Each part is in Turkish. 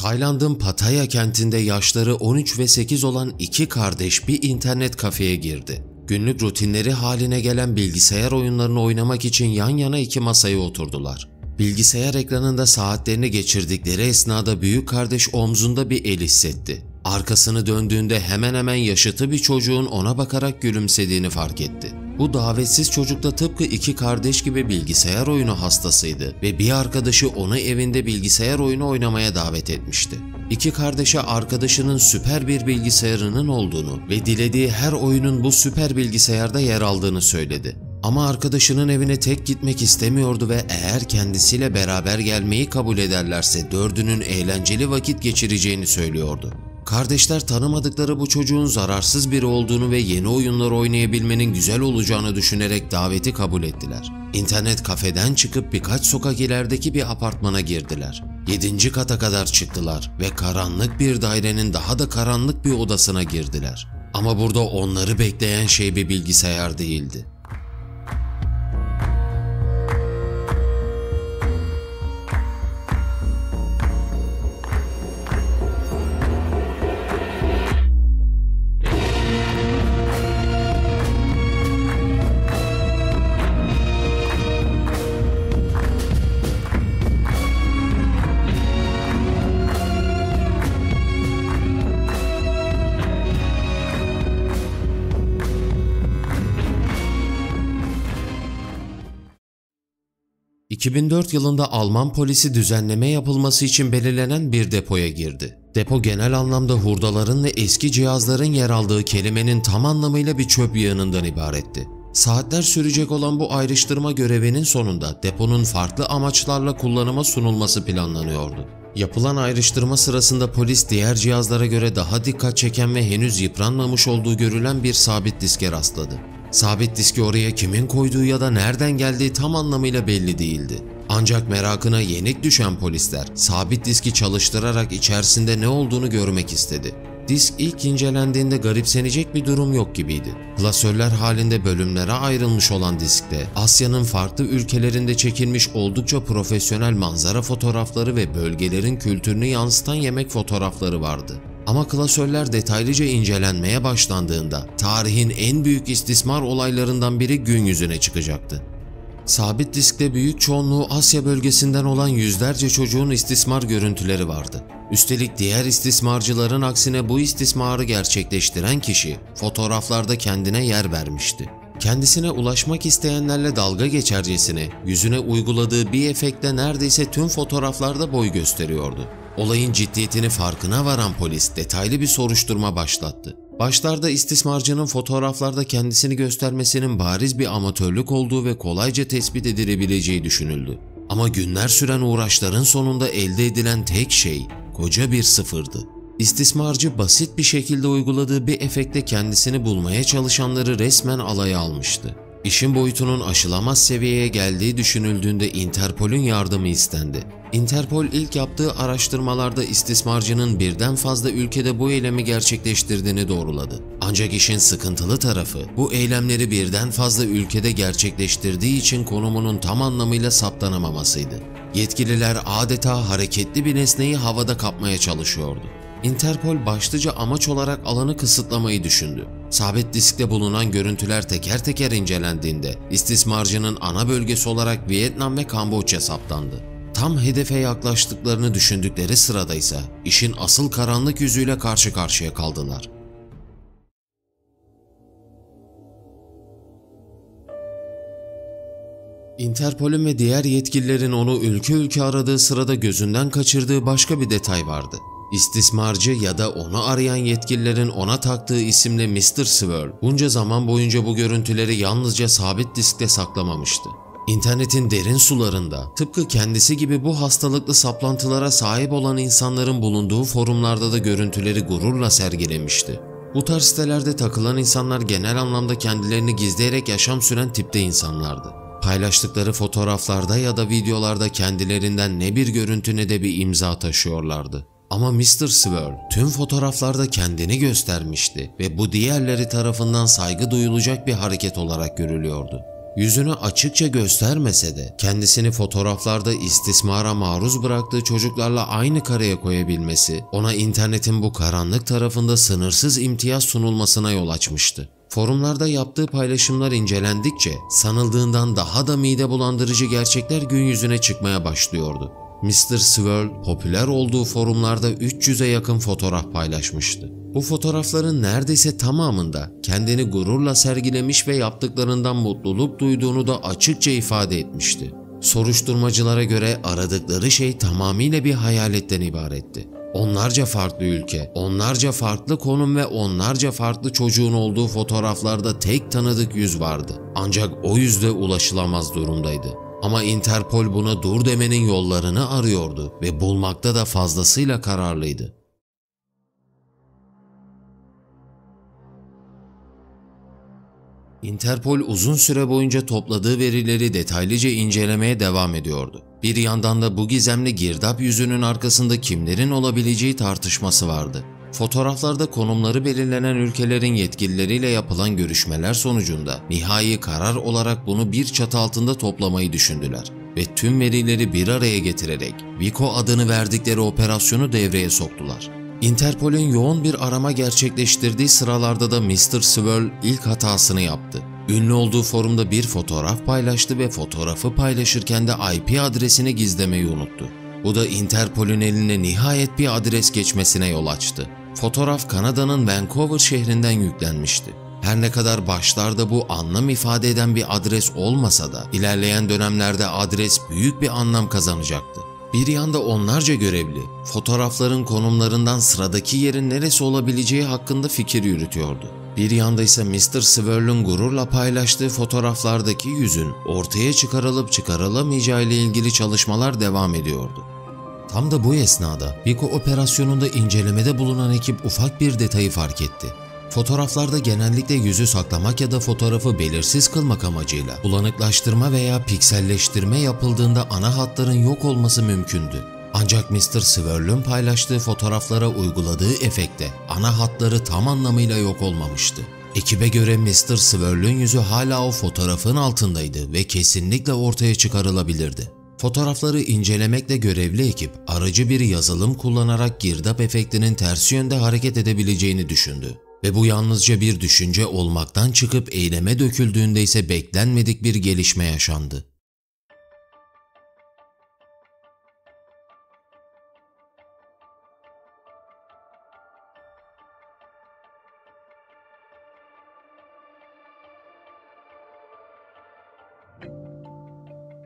Tayland'ın Pattaya kentinde yaşları 13 ve 8 olan iki kardeş bir internet kafeye girdi. Günlük rutinleri haline gelen bilgisayar oyunlarını oynamak için yan yana iki masaya oturdular. Bilgisayar ekranında saatlerini geçirdikleri esnada büyük kardeş omzunda bir el hissetti. Arkasını döndüğünde hemen hemen yaşıtı bir çocuğun ona bakarak gülümsediğini fark etti. Bu davetsiz çocuk da tıpkı iki kardeş gibi bilgisayar oyunu hastasıydı ve bir arkadaşı onu evinde bilgisayar oyunu oynamaya davet etmişti. İki kardeşe arkadaşının süper bir bilgisayarının olduğunu ve dilediği her oyunun bu süper bilgisayarda yer aldığını söyledi. Ama arkadaşının evine tek gitmek istemiyordu ve eğer kendisiyle beraber gelmeyi kabul ederlerse dördünün eğlenceli vakit geçireceğini söylüyordu. Kardeşler tanımadıkları bu çocuğun zararsız biri olduğunu ve yeni oyunlar oynayabilmenin güzel olacağını düşünerek daveti kabul ettiler. İnternet kafeden çıkıp birkaç sokak ilerideki bir apartmana girdiler. 7. kata kadar çıktılar ve karanlık bir dairenin daha da karanlık bir odasına girdiler. Ama burada onları bekleyen şey bir bilgisayar değildi. ...2004 yılında Alman polisi düzenleme yapılması için belirlenen bir depoya girdi. Depo genel anlamda hurdaların ve eski cihazların yer aldığı kelimenin tam anlamıyla bir çöp yığınından ibaretti. Saatler sürecek olan bu ayrıştırma görevinin sonunda deponun farklı amaçlarla kullanıma sunulması planlanıyordu. Yapılan ayrıştırma sırasında polis diğer cihazlara göre daha dikkat çeken ve henüz yıpranmamış olduğu görülen bir sabit diske rastladı. Sabit diski oraya kimin koyduğu ya da nereden geldiği tam anlamıyla belli değildi. Ancak merakına yenik düşen polisler sabit diski çalıştırarak içerisinde ne olduğunu görmek istedi. Disk ilk incelendiğinde garipsenecek bir durum yok gibiydi. Klasörler halinde bölümlere ayrılmış olan diskte Asya'nın farklı ülkelerinde çekilmiş oldukça profesyonel manzara fotoğrafları ve bölgelerin kültürünü yansıtan yemek fotoğrafları vardı. Ama klasörler detaylıca incelenmeye başlandığında tarihin en büyük istismar olaylarından biri gün yüzüne çıkacaktı. Sabit diskte büyük çoğunluğu Asya bölgesinden olan yüzlerce çocuğun istismar görüntüleri vardı. Üstelik diğer istismarcıların aksine bu istismarı gerçekleştiren kişi fotoğraflarda kendine yer vermişti. Kendisine ulaşmak isteyenlerle dalga geçercesine yüzüne uyguladığı bir efektle neredeyse tüm fotoğraflarda boy gösteriyordu. Olayın ciddiyetini farkına varan polis detaylı bir soruşturma başlattı. Başlarda istismarcının fotoğraflarda kendisini göstermesinin bariz bir amatörlük olduğu ve kolayca tespit edilebileceği düşünüldü. Ama günler süren uğraşların sonunda elde edilen tek şey koca bir sıfırdı. İstismarcı basit bir şekilde uyguladığı bir efektle kendisini bulmaya çalışanları resmen alaya almıştı. İşin boyutunun aşılamaz seviyeye geldiği düşünüldüğünde Interpol'ün yardımı istendi. Interpol ilk yaptığı araştırmalarda istismarcının birden fazla ülkede bu eylemi gerçekleştirdiğini doğruladı. Ancak işin sıkıntılı tarafı bu eylemleri birden fazla ülkede gerçekleştirdiği için konumunun tam anlamıyla saptanamamasıydı. Yetkililer adeta hareketli bir nesneyi havada kapmaya çalışıyordu. Interpol başlıca amaç olarak alanı kısıtlamayı düşündü. Sabit diskte bulunan görüntüler teker teker incelendiğinde istismarcının ana bölgesi olarak Vietnam ve Kamboçya saptandı. Tam hedefe yaklaştıklarını düşündükleri sırada ise işin asıl karanlık yüzüyle karşı karşıya kaldılar. Interpol'ün ve diğer yetkililerin onu ülke ülke aradığı sırada gözünden kaçırdığı başka bir detay vardı. İstismarcı ya da onu arayan yetkililerin ona taktığı isimle Mr. Swirl bunca zaman boyunca bu görüntüleri yalnızca sabit diskte saklamamıştı. İnternetin derin sularında tıpkı kendisi gibi bu hastalıklı saplantılara sahip olan insanların bulunduğu forumlarda da görüntüleri gururla sergilemişti. Bu tarz sitelerde takılan insanlar genel anlamda kendilerini gizleyerek yaşam süren tipte insanlardı. Paylaştıkları fotoğraflarda ya da videolarda kendilerinden ne bir görüntü ne de bir imza taşıyorlardı. Ama Mr. Swirl tüm fotoğraflarda kendini göstermişti ve bu diğerleri tarafından saygı duyulacak bir hareket olarak görülüyordu. Yüzünü açıkça göstermese de kendisini fotoğraflarda istismara maruz bıraktığı çocuklarla aynı kareye koyabilmesi, ona internetin bu karanlık tarafında sınırsız imtiyaz sunulmasına yol açmıştı. Forumlarda yaptığı paylaşımlar incelendikçe sanıldığından daha da mide bulandırıcı gerçekler gün yüzüne çıkmaya başlıyordu. Mr. Swirl popüler olduğu forumlarda 300'e yakın fotoğraf paylaşmıştı. Bu fotoğrafların neredeyse tamamında kendini gururla sergilemiş ve yaptıklarından mutluluk duyduğunu da açıkça ifade etmişti. Soruşturmacılara göre aradıkları şey tamamıyla bir hayaletten ibaretti. Onlarca farklı ülke, onlarca farklı konum ve onlarca farklı çocuğun olduğu fotoğraflarda tek tanıdık yüz vardı. Ancak o yüzde ulaşılamaz durumdaydı. Ama Interpol buna dur demenin yollarını arıyordu ve bulmakta da fazlasıyla kararlıydı. Interpol uzun süre boyunca topladığı verileri detaylıca incelemeye devam ediyordu. Bir yandan da bu gizemli girdap yüzünün arkasında kimlerin olabileceği tartışması vardı. Fotoğraflarda konumları belirlenen ülkelerin yetkilileriyle yapılan görüşmeler sonucunda nihai karar olarak bunu bir çatı altında toplamayı düşündüler ve tüm verileri bir araya getirerek Vico adını verdikleri operasyonu devreye soktular. Interpol'ün yoğun bir arama gerçekleştirdiği sıralarda da Mr. Swirl ilk hatasını yaptı. Ünlü olduğu forumda bir fotoğraf paylaştı ve fotoğrafı paylaşırken de IP adresini gizlemeyi unuttu. Bu da Interpol'ün eline nihayet bir adres geçmesine yol açtı. Fotoğraf Kanada'nın Vancouver şehrinden yüklenmişti. Her ne kadar başlarda bu anlam ifade eden bir adres olmasa da ilerleyen dönemlerde adres büyük bir anlam kazanacaktı. Bir yanda onlarca görevli, fotoğrafların konumlarından sıradaki yerin neresi olabileceği hakkında fikir yürütüyordu. Bir yanda ise Mr. Swirl'ün gururla paylaştığı fotoğraflardaki yüzün ortaya çıkarılıp çıkarılamayacağı ile ilgili çalışmalar devam ediyordu. Tam da bu esnada Vico operasyonunda incelemede bulunan ekip ufak bir detayı fark etti. Fotoğraflarda genellikle yüzü saklamak ya da fotoğrafı belirsiz kılmak amacıyla bulanıklaştırma veya pikselleştirme yapıldığında ana hatların yok olması mümkündü. Ancak Mr. Swirl'ün paylaştığı fotoğraflara uyguladığı efekte ana hatları tam anlamıyla yok olmamıştı. Ekibe göre Mr. Swirl'ün yüzü hala o fotoğrafın altındaydı ve kesinlikle ortaya çıkarılabilirdi. Fotoğrafları incelemekle görevli ekip aracı bir yazılım kullanarak girdap efektinin tersi yönde hareket edebileceğini düşündü. Ve bu yalnızca bir düşünce olmaktan çıkıp eyleme döküldüğünde ise beklenmedik bir gelişme yaşandı.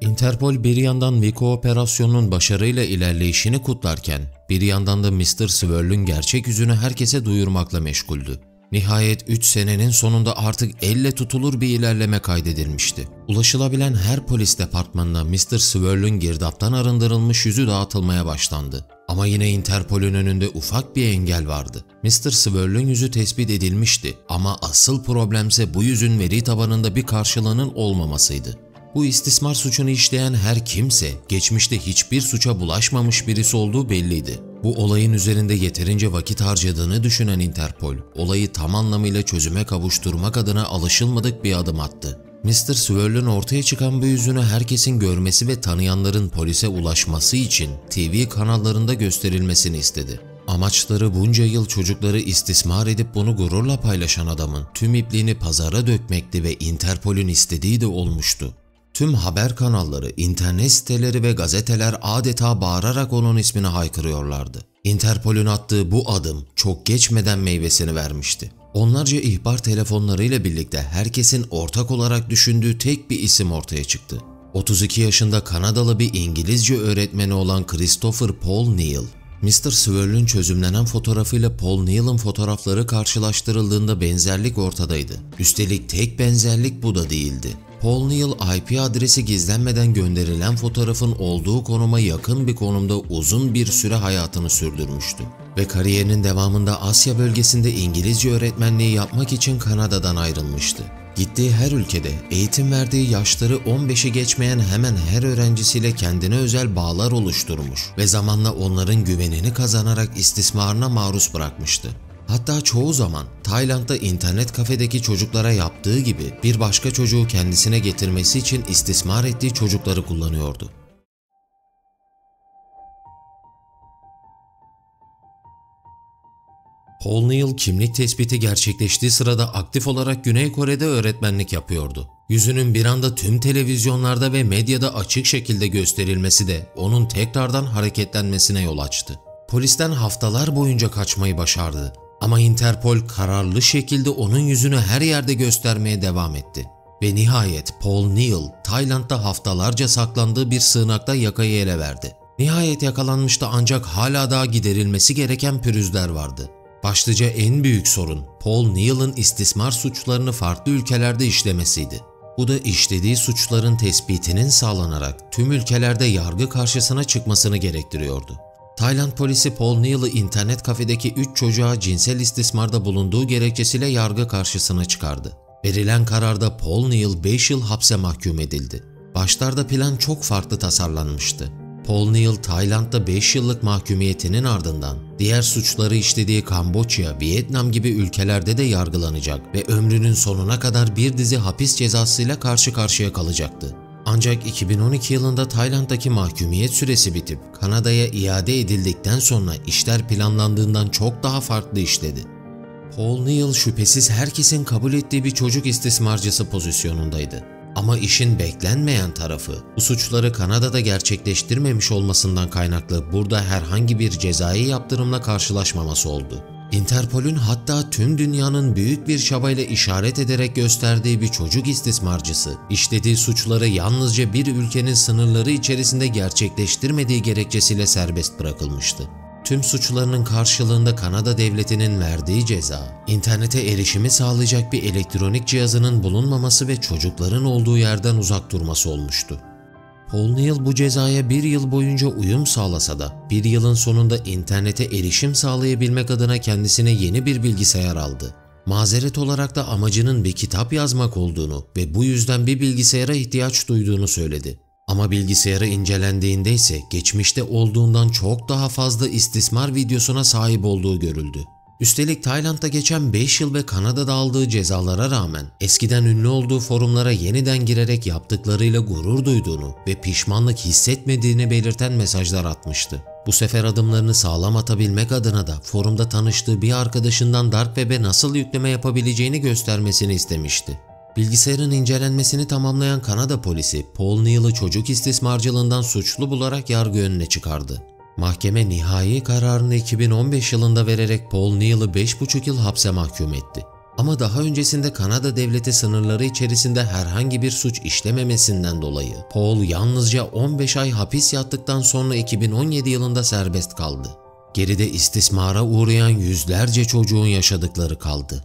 Interpol bir yandan Vico operasyonunun başarıyla ilerleyişini kutlarken, bir yandan da Mr. Swirl'ün gerçek yüzünü herkese duyurmakla meşguldü. Nihayet 3 senenin sonunda artık elle tutulur bir ilerleme kaydedilmişti. Ulaşılabilen her polis departmanına Mr. Swirl'ün girdaptan arındırılmış yüzü dağıtılmaya başlandı. Ama yine Interpol'ün önünde ufak bir engel vardı. Mr. Swirl'ün yüzü tespit edilmişti ama asıl problemse bu yüzün veri tabanında bir karşılığının olmamasıydı. Bu istismar suçunu işleyen her kimse geçmişte hiçbir suça bulaşmamış birisi olduğu belliydi. Bu olayın üzerinde yeterince vakit harcadığını düşünen Interpol, olayı tam anlamıyla çözüme kavuşturmak adına alışılmadık bir adım attı. Mr. Swirl'ün ortaya çıkan bu yüzünü herkesin görmesi ve tanıyanların polise ulaşması için TV kanallarında gösterilmesini istedi. Amaçları bunca yıl çocukları istismar edip bunu gururla paylaşan adamın tüm ipliğini pazara dökmekti ve Interpol'ün istediği de olmuştu. Tüm haber kanalları, internet siteleri ve gazeteler adeta bağırarak onun ismini haykırıyorlardı. Interpol'ün attığı bu adım çok geçmeden meyvesini vermişti. Onlarca ihbar telefonlarıyla birlikte herkesin ortak olarak düşündüğü tek bir isim ortaya çıktı. 32 yaşında Kanadalı bir İngilizce öğretmeni olan Christopher Paul Neal. Mr. Swirl'ün çözümlenen fotoğrafıyla Paul Neal'ın fotoğrafları karşılaştırıldığında benzerlik ortadaydı. Üstelik tek benzerlik bu da değildi. Paul Neal IP adresi gizlenmeden gönderilen fotoğrafın olduğu konuma yakın bir konumda uzun bir süre hayatını sürdürmüştü. Ve kariyerinin devamında Asya bölgesinde İngilizce öğretmenliği yapmak için Kanada'dan ayrılmıştı. Gittiği her ülkede eğitim verdiği yaşları 15'i geçmeyen hemen her öğrencisiyle kendine özel bağlar oluşturmuş ve zamanla onların güvenini kazanarak istismarına maruz bırakmıştı. Hatta çoğu zaman Tayland'da internet kafedeki çocuklara yaptığı gibi bir başka çocuğu kendisine getirmesi için istismar ettiği çocukları kullanıyordu. Paul Neal kimlik tespiti gerçekleştiği sırada aktif olarak Güney Kore'de öğretmenlik yapıyordu. Yüzünün bir anda tüm televizyonlarda ve medyada açık şekilde gösterilmesi de onun tekrardan hareketlenmesine yol açtı. Polisten haftalar boyunca kaçmayı başardı. Ama Interpol kararlı şekilde onun yüzünü her yerde göstermeye devam etti. Ve nihayet Paul Neal, Tayland'da haftalarca saklandığı bir sığınakta yakayı ele verdi. Nihayet yakalanmıştı ancak hala daha giderilmesi gereken pürüzler vardı. Başlıca en büyük sorun Paul Neal'ın istismar suçlarını farklı ülkelerde işlemesiydi. Bu da işlediği suçların tespitinin sağlanarak tüm ülkelerde yargı karşısına çıkmasını gerektiriyordu. Tayland polisi Paul Neal'ı internet kafedeki 3 çocuğa cinsel istismarda bulunduğu gerekçesiyle yargı karşısına çıkardı. Verilen kararda Paul Neal 5 yıl hapse mahkum edildi. Başlarda plan çok farklı tasarlanmıştı. Paul Neal, Tayland'da 5 yıllık mahkumiyetinin ardından diğer suçları işlediği Kamboçya, Vietnam gibi ülkelerde de yargılanacak ve ömrünün sonuna kadar bir dizi hapis cezasıyla karşı karşıya kalacaktı. Ancak 2012 yılında Tayland'daki mahkumiyet süresi bitip Kanada'ya iade edildikten sonra işler planlandığından çok daha farklı işledi. Paul Neal şüphesiz herkesin kabul ettiği bir çocuk istismarcısı pozisyonundaydı. Ama işin beklenmeyen tarafı bu suçları Kanada'da gerçekleştirmemiş olmasından kaynaklı burada herhangi bir cezai yaptırımla karşılaşmaması oldu. Interpol'ün hatta tüm dünyanın büyük bir çabayla işaret ederek gösterdiği bir çocuk istismarcısı, işlediği suçları yalnızca bir ülkenin sınırları içerisinde gerçekleştirmediği gerekçesiyle serbest bırakılmıştı. Tüm suçlarının karşılığında Kanada devletinin verdiği ceza, internete erişimi sağlayacak bir elektronik cihazının bulunmaması ve çocukların olduğu yerden uzak durması olmuştu. Paul Neal bu cezaya bir yıl boyunca uyum sağlasa da bir yılın sonunda internete erişim sağlayabilmek adına kendisine yeni bir bilgisayar aldı. Mazeret olarak da amacının bir kitap yazmak olduğunu ve bu yüzden bir bilgisayara ihtiyaç duyduğunu söyledi. Ama bilgisayarı incelendiğinde ise geçmişte olduğundan çok daha fazla istismar videosuna sahip olduğu görüldü. Üstelik Tayland'da geçen 5 yıl ve Kanada'da aldığı cezalara rağmen eskiden ünlü olduğu forumlara yeniden girerek yaptıklarıyla gurur duyduğunu ve pişmanlık hissetmediğini belirten mesajlar atmıştı. Bu sefer adımlarını sağlam atabilmek adına da forumda tanıştığı bir arkadaşından Dark Web'e nasıl yükleme yapabileceğini göstermesini istemişti. Bilgisayarın incelenmesini tamamlayan Kanada polisi Paul Neal'ı çocuk istismarcılığından suçlu bularak yargı önüne çıkardı. Mahkeme nihai kararını 2015 yılında vererek Paul Neal'ı 5,5 yıl hapse mahkum etti. Ama daha öncesinde Kanada devleti sınırları içerisinde herhangi bir suç işlememesinden dolayı Paul yalnızca 15 ay hapis yattıktan sonra 2017 yılında serbest kaldı. Geride istismara uğrayan yüzlerce çocuğun yaşadıkları kaldı.